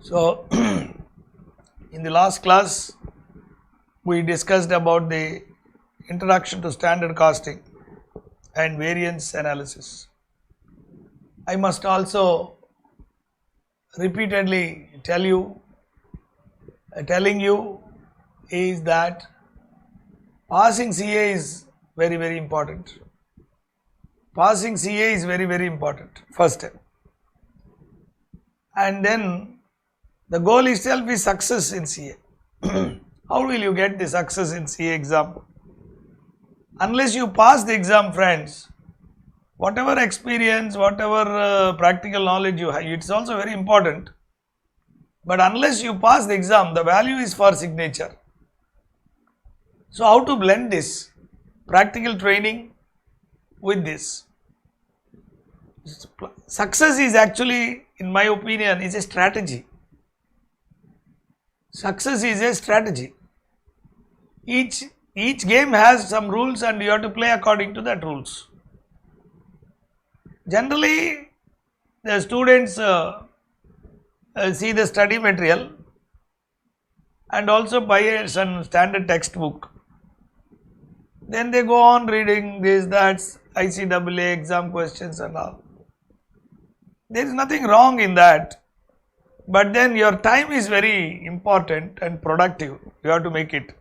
So, in the last class, we discussed about the introduction to standard costing and variance analysis. I must also repeatedly telling you is that passing CA is very important. Passing CA is very important, first step. And then the goal itself is success in CA. How will you get the success in CA exam? Unless you pass the exam, friends, whatever experience, whatever practical knowledge you have, it's also very important. But unless you pass the exam, the value is for signature. So how to blend this practical training with this? Success is actually, in my opinion, is a strategy. Success is a strategy. Each game has some rules and you have to play according to that rules. Generally, the students see the study material and also buy some standard textbook. Then they go on reading this, that, ICAA exam questions and all. There is nothing wrong in that. But then your time is very important and productive. You have to make it.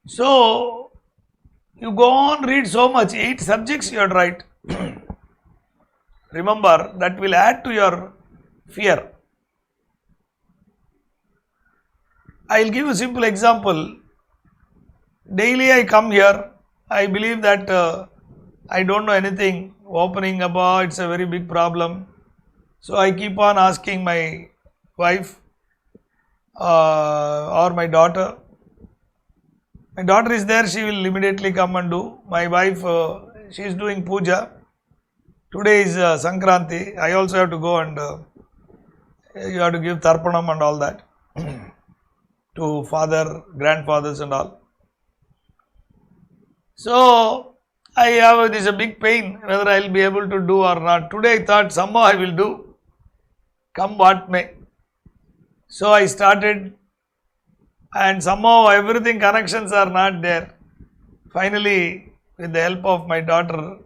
So, you go on read so much, 8 subjects you have to write. Remember, that will add to your fear. I will give a simple example. Daily I come here, I believe that I don't know anything. Opening about, it's a very big problem. So I keep on asking my wife or my daughter. My daughter is there, she will immediately come and do. My wife, she is doing puja. Today is Sankranti. I also have to go and you have to give tarpanam and all that to father, grandfathers and all. So I have this a big pain whether I will be able to do or not. Today I thought somehow I will do, come what may. So I started and somehow everything connections are not there. Finally, with the help of my daughter,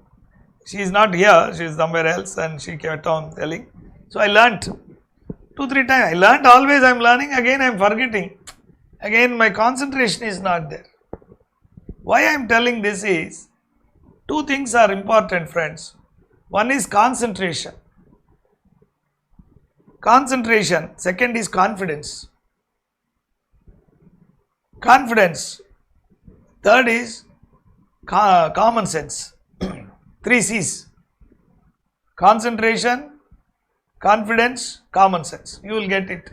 she is not here, she is somewhere else and she kept on telling. So I learnt 2-3 times. I learnt always, I am learning, again I am forgetting. Again my concentration is not there. Why I am telling this is, 2 things are important, friends. One is concentration. Concentration. Second is confidence. Confidence. Third is common sense. 3 C's. Concentration, confidence, common sense. You will get it.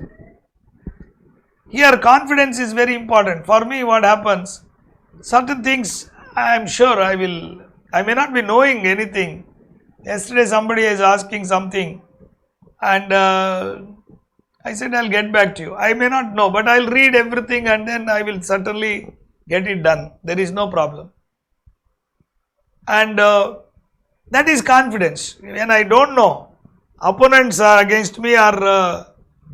Here confidence is very important. For me, what happens, certain things I am sure I may not be knowing anything. Yesterday somebody is asking something and I said I will get back to you. I may not know, but I will read everything and then I will certainly get it done. There is no problem. And that is confidence. When I don't know, opponents are against me are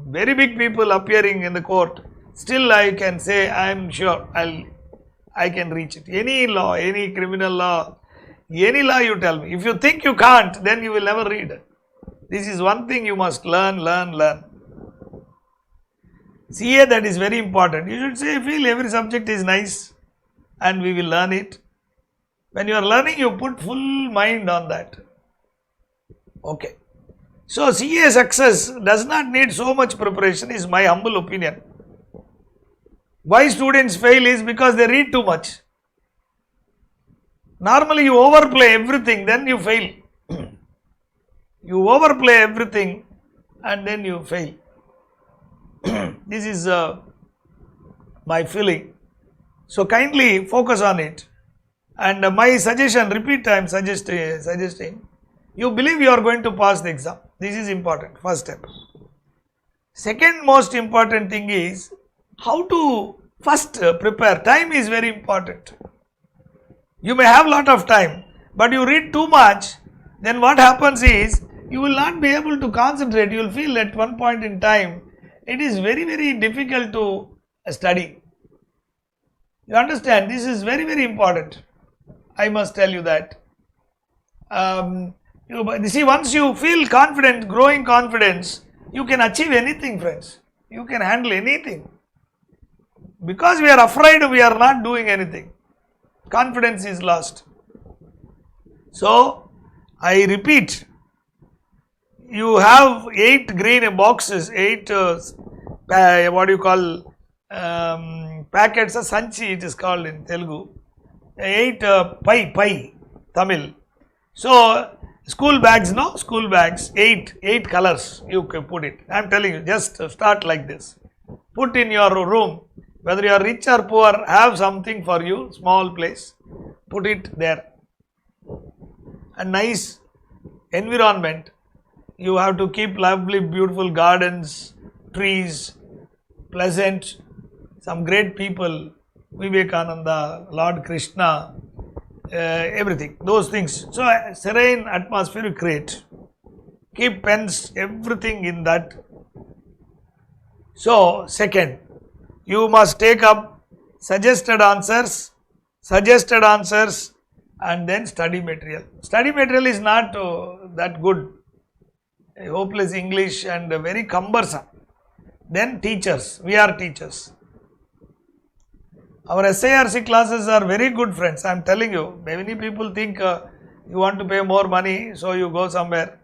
very big people appearing in the court. Still I can say I am sure I can reach it. Any law, any criminal law, any law you tell me. If you think you can't, then you will never read. This is one thing you must learn. CA, that is very important. You should say, feel every subject is nice and we will learn it. When you are learning, you put full mind on that. Okay. So CA success does not need so much preparation, is my humble opinion. Why students fail is because they read too much. Normally you overplay everything, then you fail. You overplay everything and then you fail. This is my feeling. So kindly focus on it. And my suggestion, repeat I am suggesting, you believe you are going to pass the exam. This is important, first step. Second most important thing is how to first prepare. Time is very important. You may have lot of time, but you read too much, then what happens is you will not be able to concentrate. You will feel at one point in time it is very, very difficult to study. You understand? This is very, very important. I must tell you that. You see, once you feel confident, growing confidence, you can achieve anything, friends. You can handle anything. Because we are afraid, we are not doing anything. Confidence is lost. So, I repeat, you have 8 green boxes, 8 what do you call, packets of sanchi, it is called in Telugu. 8 pai, Tamil. So, school bags, no? School bags, 8 colors you can put it. I am telling you, just start like this. Put in your room, whether you are rich or poor, have something for you, small place, put it there. A nice environment. You have to keep lovely, beautiful gardens, trees, pleasant, some great people, Vivekananda, Lord Krishna, everything, those things. So, a serene atmosphere you create. Keep pens, everything in that. So, second, you must take up suggested answers, and then study material. Study material is not that good. Hopeless English and very cumbersome. Then teachers, we are teachers. Our SIRC classes are very good, friends. I am telling you, many people think you want to pay more money, so you go somewhere.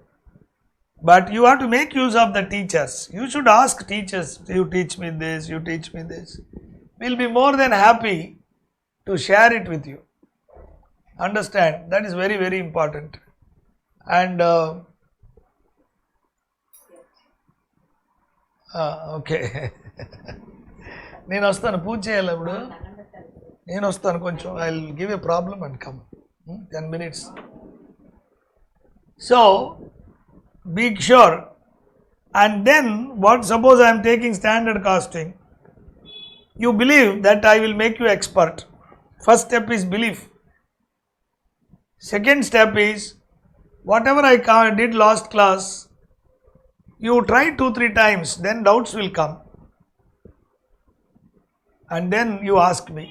But you have to make use of the teachers. You should ask teachers, you teach me this, you teach me this. We will be more than happy to share it with you. Understand, that is very, very important. And okay నేను వస్తాను పూజ చేయాలి ఇప్పుడు నేను వస్తాను కొంచెం I will give a problem and come 10 minutes. So be sure. And then what, suppose I am taking standard costing, you believe that I will make you expert. First step is belief. Second step is whatever I did last class, you try 2-3 times, then doubts will come. And then you ask me.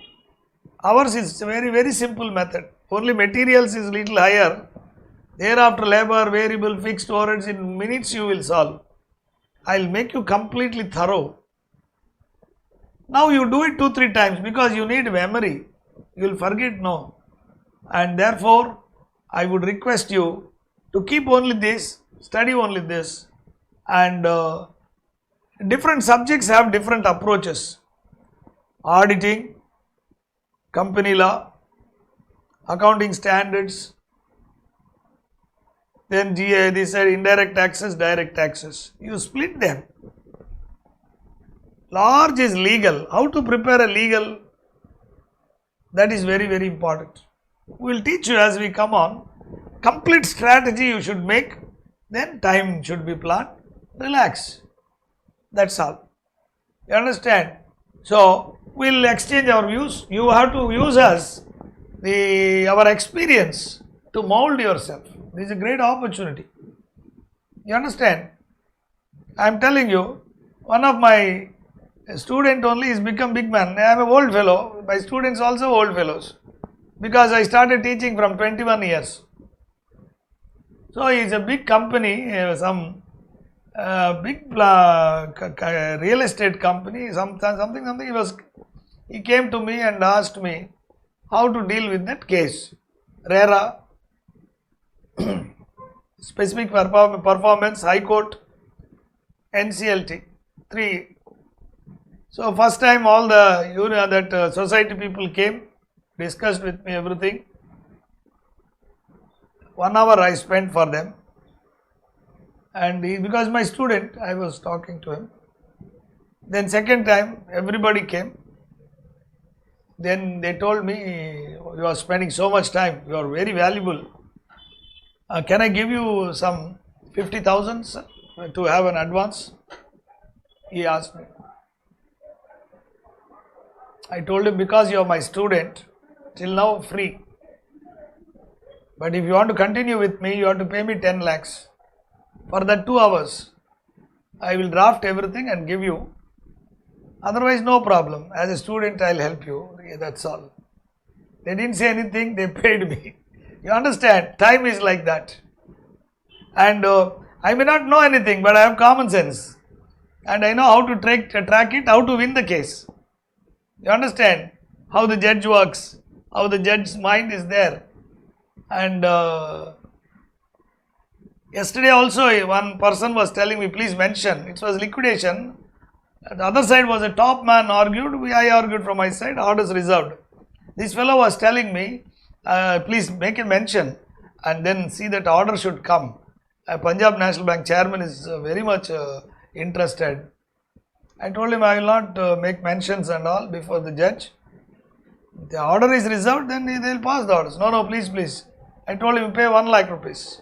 Ours is a very, very simple method. Only materials is little higher. Thereafter labor, variable, fixed overheads, in minutes you will solve. I will make you completely thorough. Now you do it 2-3 times because you need memory. You will forget, no. And therefore, I would request you to keep only this, study only this. And different subjects have different approaches. Auditing, company law, accounting standards, then GA, this side indirect taxes, direct taxes. You split them. Large is legal. How to prepare a legal? That is very, very important. We will teach you as we come on. Complete strategy you should make. Then time should be planned. Relax. That's all. You understand? So, we will exchange our views. You have to use us, our experience to mold yourself. This is a great opportunity. You understand? I am telling you, one of my student only has become big man. I am an old fellow. My students also old fellows. Because I started teaching from 21 years. So, he is a big company, some big real estate company, something. He came to me and asked me how to deal with that case. RERA, specific performance, High Court, NCLT, 3. So, first time all the society people came, discussed with me everything. 1 hour I spent for them. And because my student, I was talking to him. Then second time, everybody came. Then they told me, you are spending so much time, you are very valuable. Can I give you some 50,000 to have an advance? He asked me. I told him, because you are my student, till now free. But if you want to continue with me, you have to pay me 10 lakhs. for that 2 hours. I will draft everything and give you. Otherwise, no problem. As a student, I'll help you. That's all. They didn't say anything, they paid me. You understand? Time is like that. And I may not know anything, but I have common sense. And I know how to track it, how to win the case. You understand? How the judge works, how the judge's mind is there. And yesterday also one person was telling me, please mention, it was liquidation. The other side was a top man argued, I argued from my side, orders reserved. This fellow was telling me, please make a mention and then see that order should come. Punjab National Bank chairman is very much interested. I told him I will not make mentions and all before the judge. If the order is reserved, then they will pass the orders. No, please. I told him pay 1 lakh rupees.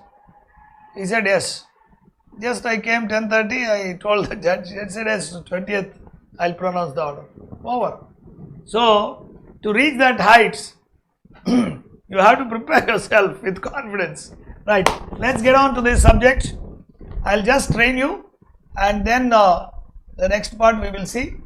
He said yes. Just I came 10:30, I told the judge, he said yes, 20th I will pronounce the order. Over. So, to reach that heights, you have to prepare yourself with confidence. Right, let's get on to this subject. I'll just train you and then the next part we will see.